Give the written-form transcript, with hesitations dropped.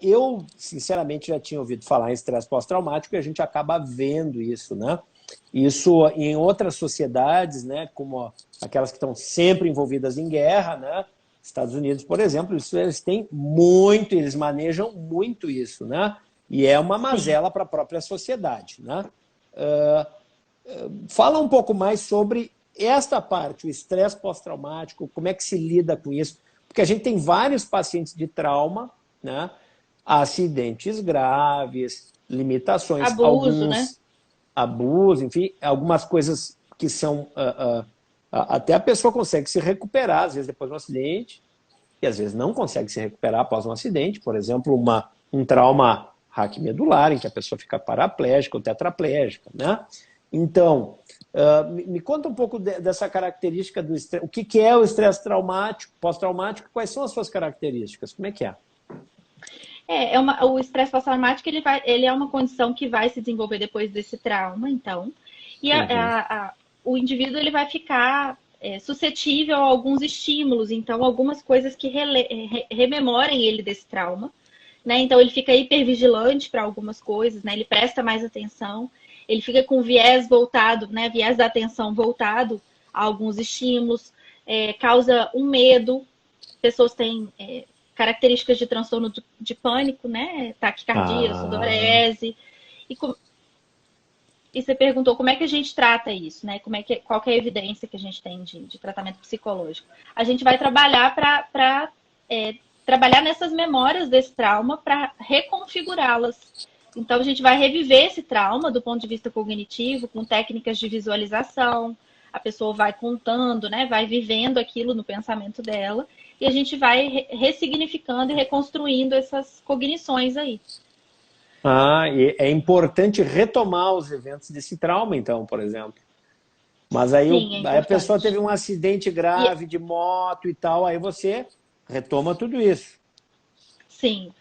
Eu, sinceramente, já tinha ouvido falar em estresse pós-traumático e a gente acaba vendo isso, né? Isso em outras sociedades, né, como aquelas que estão sempre envolvidas em guerra, né? Estados Unidos, por exemplo, eles têm muito, eles manejam muito isso, né? E é uma Sim. mazela para a própria sociedade, né? Fala um pouco mais sobre esta parte, o estresse pós-traumático, como é que se lida com isso? Porque a gente tem vários pacientes de trauma, né? Acidentes graves, limitações, Abuso, né? alguns abusos, enfim, algumas coisas que são... até a pessoa consegue se recuperar, às vezes, depois de um acidente, e às vezes não consegue se recuperar após um acidente. Por exemplo, um trauma raquimedular, em que a pessoa fica paraplégica ou tetraplégica, né? Então, me conta um pouco dessa característica do estresse. O que é o estresse traumático, pós-traumático? Quais são as suas características? Como é que é? O estresse pós-traumático ele é uma condição que vai se desenvolver depois desse trauma, então. E Uhum. o indivíduo ele vai ficar suscetível a alguns estímulos, então algumas coisas que rememorem ele desse trauma, né? Então ele fica hipervigilante para algumas coisas, né? Ele presta mais atenção, ele fica com viés voltado, né? Viés da atenção voltado a alguns estímulos, causa um medo. Pessoas têm características de transtorno de pânico, né? Taquicardia, Ah, sudorese. E, e você perguntou como é que a gente trata isso, né? Qual que é a evidência que a gente tem de tratamento psicológico? A gente vai trabalhar para trabalhar nessas memórias desse trauma para reconfigurá-las. Então, a gente vai reviver esse trauma do ponto de vista cognitivo, com técnicas de visualização. A pessoa vai contando, né? Vai vivendo aquilo no pensamento dela. E a gente vai ressignificando e reconstruindo essas cognições aí. e é importante retomar os eventos desse trauma, então, por exemplo. Mas aí, Sim, é aí a pessoa importante. teve um acidente E grave de moto e tal, aí você retoma tudo isso. sim.